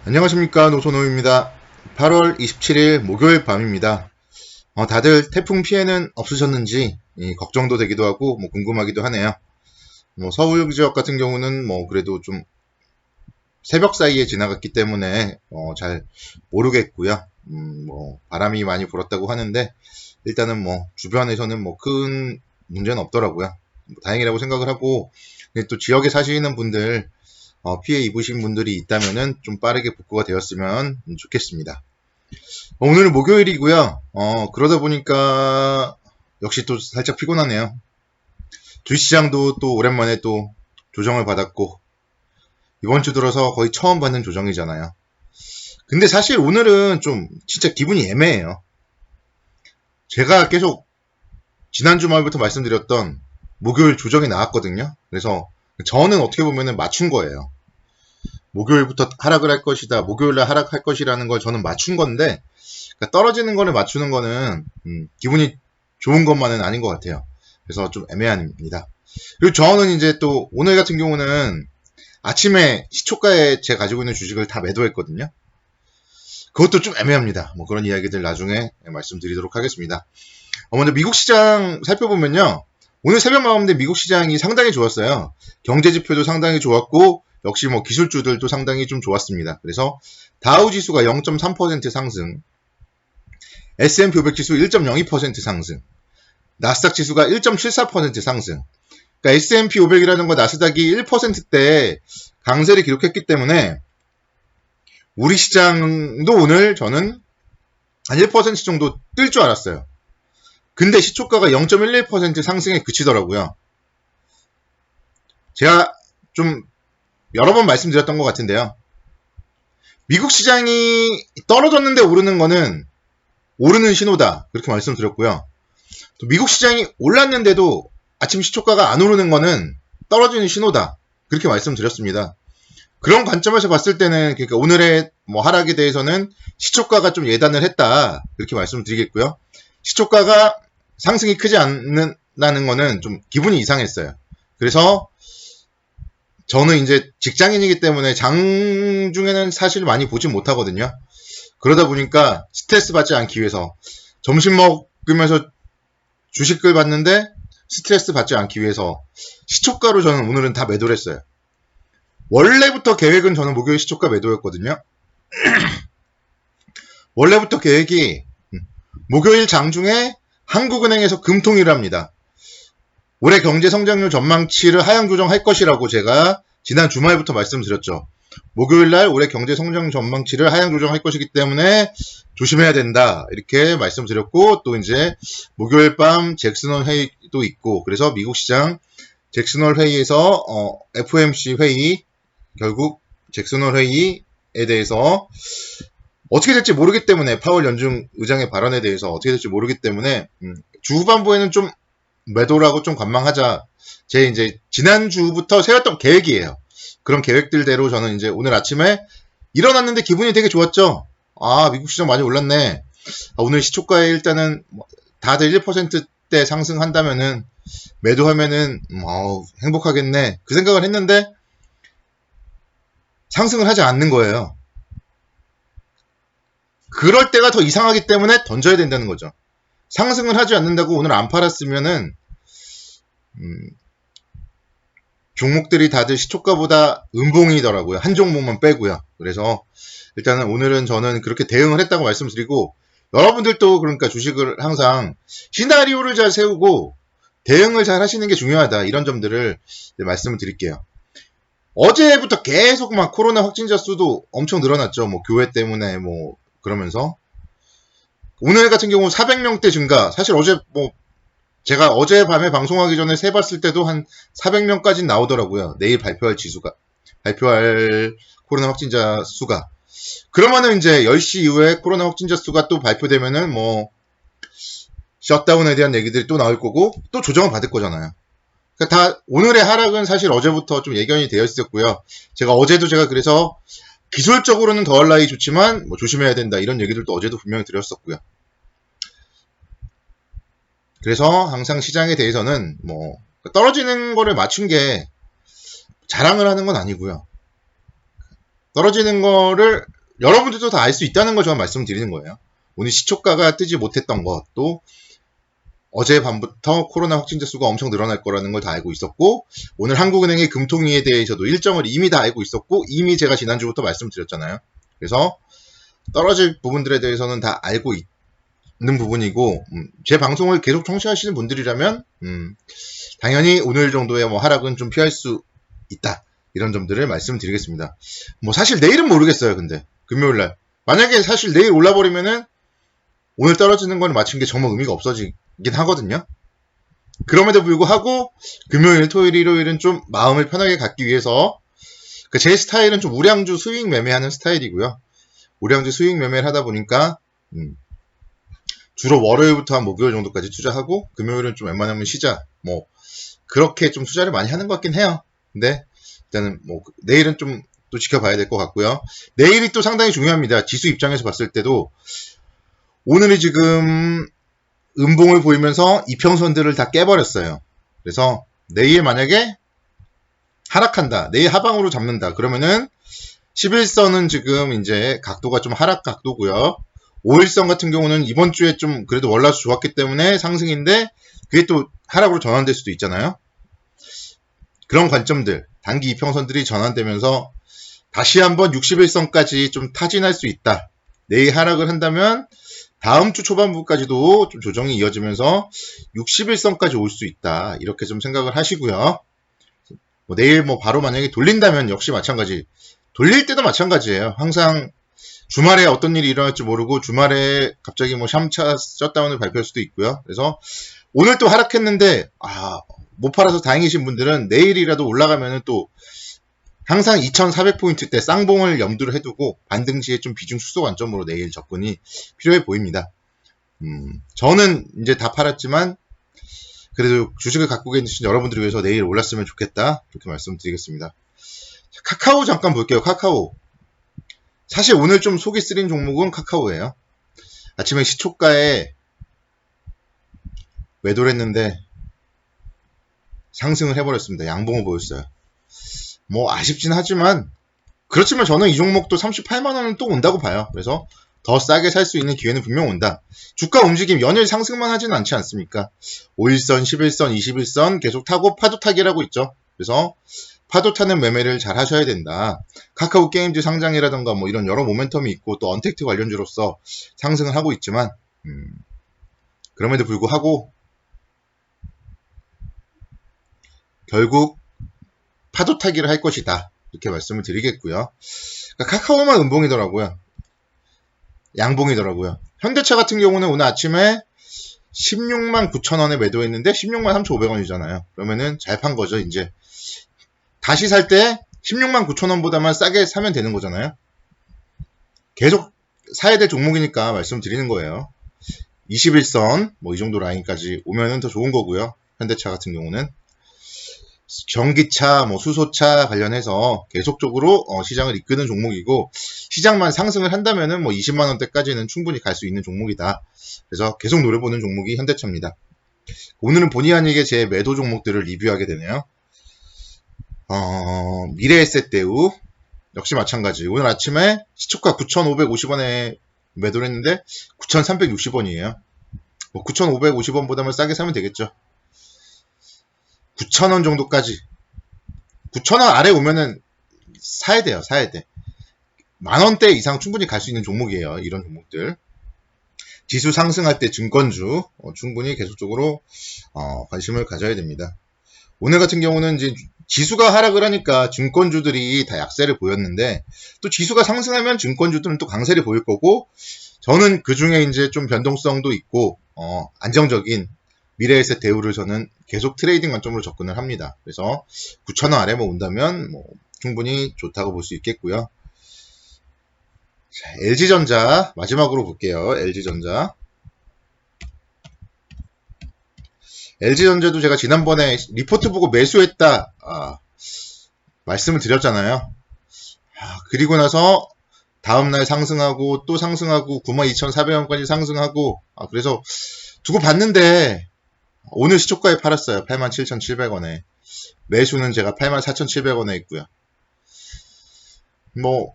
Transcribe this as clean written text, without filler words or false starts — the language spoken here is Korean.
안녕하십니까, 노선호입니다. 8월 27일 목요일 밤입니다. 다들 태풍 피해는 없으셨는지 걱정도 되기도 하고 궁금하기도 하네요. 서울 지역 같은 경우는 그래도 좀 새벽 사이에 지나갔기 때문에 잘 모르겠고요. 바람이 많이 불었다고 하는데 일단은 주변에서는 큰 문제는 없더라고요. 다행이라고 생각을 하고, 근데 또 지역에 사시는 분들 피해 입으신 분들이 있다면은 좀 빠르게 복구가 되었으면 좋겠습니다. 오늘은 목요일이고요. 그러다 보니까 역시 또 살짝 피곤하네요. 주시장도 또 오랜만에 또 조정을 받았고, 이번 주 들어서 거의 처음 받는 조정이잖아요. 근데 사실 오늘은 좀 진짜 기분이 애매해요. 제가 계속 지난 주말부터 말씀드렸던 목요일 조정이 나왔거든요. 그래서 저는 어떻게 보면은 맞춘 거예요. 목요일부터 하락을 할 것이다. 목요일날 하락할 것이라는 걸 저는 맞춘 건데, 그러니까 떨어지는 거를 맞추는 거는 기분이 좋은 것만은 아닌 것 같아요. 그래서 좀 애매합니다. 그리고 저는 이제 또 오늘 같은 경우는 아침에 시초가에 제가 가지고 있는 주식을 다 매도했거든요. 그것도 좀 애매합니다. 그런 이야기들 나중에 말씀드리도록 하겠습니다. 먼저 미국 시장 살펴보면요. 오늘 새벽 마감인데 미국 시장이 상당히 좋았어요. 경제 지표도 상당히 좋았고, 역시 기술주들도 상당히 좀 좋았습니다. 그래서 다우 지수가 0.3% 상승, S&P 500 지수 1.02% 상승, 나스닥 지수가 1.74% 상승. 그러니까 S&P 500이라는 나스닥이 1%대 강세를 기록했기 때문에 우리 시장도 오늘 저는 한 1% 정도 뜰 줄 알았어요. 근데 시초가가 0.11% 상승에 그치더라고요. 제가 좀 여러 번 말씀드렸던 것 같은데요. 미국 시장이 떨어졌는데 오르는 거는 오르는 신호다. 그렇게 말씀드렸고요. 또 미국 시장이 올랐는데도 아침 시초가가 안 오르는 거는 떨어지는 신호다. 그렇게 말씀드렸습니다. 그런 관점에서 봤을 때는 그러니까 오늘의 하락에 대해서는 시초가가 좀 예단을 했다. 그렇게 말씀드리겠고요. 시초가가 상승이 크지 않는다는 거는 좀 기분이 이상했어요. 그래서 저는 이제 직장인이기 때문에 장중에는 사실 많이 보지 못하거든요. 그러다 보니까 스트레스 받지 않기 위해서 점심 먹으면서 주식을 봤는데 스트레스 받지 않기 위해서 시초가로 저는 오늘은 다 매도를 했어요. 원래부터 계획은 저는 목요일 시초가 매도였거든요. 원래부터 계획이 목요일 장중에 한국은행에서 금통위를 합니다. 올해 경제 성장률 전망치를 하향 조정할 것이라고 제가 지난 주말부터 말씀드렸죠. 목요일날 올해 경제 성장 전망치를 하향 조정할 것이기 때문에 조심해야 된다. 이렇게 말씀드렸고, 또 이제 목요일 밤 잭슨홀 회의도 있고, 그래서 미국 시장 잭슨홀 회의에서 FOMC 회의, 결국 잭슨홀 회의에 대해서 어떻게 될지 모르기 때문에, 파월 연준 의장의 발언에 대해서 어떻게 될지 모르기 때문에 주 후반부에는 좀 매도라고 좀 관망하자. 제 이제 지난주부터 세웠던 계획이에요. 그런 계획들대로 저는 이제 오늘 아침에 일어났는데 기분이 되게 좋았죠. 미국 시장 많이 올랐네. 오늘 시초가에 일단은 다들 1%대 상승한다면은 매도하면은 행복하겠네. 그 생각을 했는데 상승을 하지 않는 거예요. 그럴 때가 더 이상하기 때문에 던져야 된다는 거죠. 상승을 하지 않는다고 오늘 안 팔았으면은 종목들이 다들 시초가보다 음봉이더라고요. 한 종목만 빼고요. 그래서 일단은 오늘은 저는 그렇게 대응을 했다고 말씀드리고, 여러분들도 그러니까 주식을 항상 시나리오를 잘 세우고 대응을 잘 하시는 게 중요하다. 이런 점들을 말씀을 드릴게요. 어제부터 계속 코로나 확진자 수도 엄청 늘어났죠. 교회 때문에 그러면서 오늘 같은 경우 400명대 증가. 사실 어제 제가 어젯밤에 방송하기 전에 세봤을 때도 한 400명까지 나오더라고요. 내일 발표할 코로나 확진자 수가. 그러면은 이제 10시 이후에 코로나 확진자 수가 또 발표되면은 셧다운에 대한 얘기들이 또 나올 거고, 또 조정을 받을 거잖아요. 그러니까 오늘의 하락은 사실 어제부터 좀 예견이 되어 있었고요. 어제도 그래서 기술적으로는 더할 나위 좋지만 조심해야 된다. 이런 얘기들도 어제도 분명히 드렸었고요. 그래서 항상 시장에 대해서는 떨어지는 거를 맞춘 게 자랑을 하는 건 아니고요. 떨어지는 거를 여러분들도 다 알 수 있다는 걸 저는 말씀드리는 거예요. 오늘 시초가가 뜨지 못했던 것도 어제 밤부터 코로나 확진자 수가 엄청 늘어날 거라는 걸 다 알고 있었고, 오늘 한국은행의 금통위에 대해서도 일정을 이미 다 알고 있었고, 이미 제가 지난주부터 말씀드렸잖아요. 그래서 떨어질 부분들에 대해서는 다 알고 있는 부분이고, 제 방송을 계속 청취하시는 분들이라면 당연히 오늘 정도의 뭐 하락은 좀 피할 수 있다, 이런 점들을 말씀드리겠습니다. 뭐 사실 내일은 모르겠어요. 근데 금요일날 만약에 사실 내일 올라버리면은 오늘 떨어지는 건 마친 게 정말 의미가 없어지긴 하거든요. 그럼에도 불구하고 금요일, 토요일, 일요일은 좀 마음을 편하게 갖기 위해서, 제 스타일은 좀 우량주 스윙 매매하는 스타일이고요. 우량주 스윙 매매를 하다 보니까 주로 월요일부터 한 목요일 정도까지 투자하고, 금요일은 좀 웬만하면 쉬자, 뭐 그렇게 좀 투자를 많이 하는 것 같긴 해요. 근데 일단은 뭐 내일은 좀 또 지켜봐야 될 것 같고요. 내일이 또 상당히 중요합니다. 지수 입장에서 봤을 때도 오늘이 지금 음봉을 보이면서 이평선들을 다 깨버렸어요. 그래서 내일 만약에 하락한다, 내일 하방으로 잡는다, 그러면은 11선은 지금 이제 각도가 좀 하락 각도고요. 5일선 같은 경우는 이번 주에 좀 그래도 월화수 좋았기 때문에 상승인데, 그게 또 하락으로 전환될 수도 있잖아요. 그런 관점들, 단기 이평선들이 전환되면서 다시 한번 61선까지 좀 타진할 수 있다. 내일 하락을 한다면 다음 주 초반부까지도 좀 조정이 이어지면서 61선까지 올 수 있다, 이렇게 좀 생각을 하시고요. 뭐 내일 뭐 바로 만약에 돌린다면 역시 마찬가지, 돌릴 때도 마찬가지예요. 항상 주말에 어떤 일이 일어날지 모르고 주말에 갑자기 뭐 샴차 셧다운을 발표할 수도 있고요. 그래서 오늘 또 하락했는데 못 팔아서 다행이신 분들은 내일이라도 올라가면은 또 항상 2400포인트대 쌍봉을 염두를 해두고 반등 시에 좀 비중 축소 관점으로 내일 접근이 필요해 보입니다. 저는 이제 다 팔았지만 그래도 주식을 갖고 계신 여러분들을 위해서 내일 올랐으면 좋겠다, 이렇게 말씀드리겠습니다. 카카오 잠깐 볼게요. 카카오. 사실 오늘 좀 속이 쓰린 종목은 카카오예요. 아침에 시초가에 매도를 했는데 상승을 해버렸습니다. 양봉을 보였어요. 뭐 아쉽진 하지만, 그렇지만 저는 이 종목도 38만원은 또 온다고 봐요. 그래서 더 싸게 살 수 있는 기회는 분명 온다. 주가 움직임 연일 상승만 하지는 않지 않습니까? 5일선, 11선, 21선 계속 타고 파도 타기를 하고 있죠. 그래서 파도 타는 매매를 잘 하셔야 된다. 카카오 게임즈 상장이라던가 뭐 이런 여러 모멘텀이 있고 또 언택트 관련주로서 상승을 하고 있지만, 그럼에도 불구하고 결국 파도 타기를 할 것이다, 이렇게 말씀을 드리겠고요. 그러니까 카카오만 음봉이더라고요. 양봉이더라고요. 현대차 같은 경우는 오늘 아침에 16만 9천원에 매도했는데 16만 3,500원이잖아요. 그러면은 잘 판 거죠. 이제 다시 살 때 16만 9천원보다만 싸게 사면 되는 거잖아요. 계속 사야 될 종목이니까 말씀드리는 거예요. 21선 뭐 이 정도 라인까지 오면은 더 좋은 거고요. 현대차 같은 경우는 전기차, 뭐 수소차 관련해서 계속적으로 시장을 이끄는 종목이고, 시장만 상승을 한다면은 뭐 20만 원대까지는 충분히 갈 수 있는 종목이다. 그래서 계속 노려보는 종목이 현대차입니다. 오늘은 본의 아니게 제 매도 종목들을 리뷰하게 되네요. 미래에셋대우 역시 마찬가지. 오늘 아침에 시초가 9,550원에 매도를 했는데 9,360원이에요. 뭐 9,550원보다는 싸게 사면 되겠죠. 9,000원 정도까지, 9,000원 아래 오면은 사야 돼요. 사야 돼. 만원대 이상 충분히 갈 수 있는 종목이에요. 이런 종목들. 지수 상승할 때 증권주 충분히 계속적으로 관심을 가져야 됩니다. 오늘 같은 경우는 이제 지수가 하락을 하니까 증권주들이 다 약세를 보였는데, 또 지수가 상승하면 증권주들은 또 강세를 보일 거고, 저는 그 중에 이제 좀 변동성도 있고 안정적인 미래에셋 대우를 저는 계속 트레이딩 관점으로 접근을 합니다. 그래서 9,000원 아래만 온다면 뭐 충분히 좋다고 볼 수 있겠고요. 자, LG전자 마지막으로 볼게요. LG전자도 제가 지난번에 리포트 보고 매수했다 말씀을 드렸잖아요. 그리고 나서 다음날 상승하고 또 상승하고 92,400원까지 상승하고, 그래서 두고 봤는데 오늘 시초가에 팔았어요. 87,700원에. 매수는 제가 84,700원에 했고요. 뭐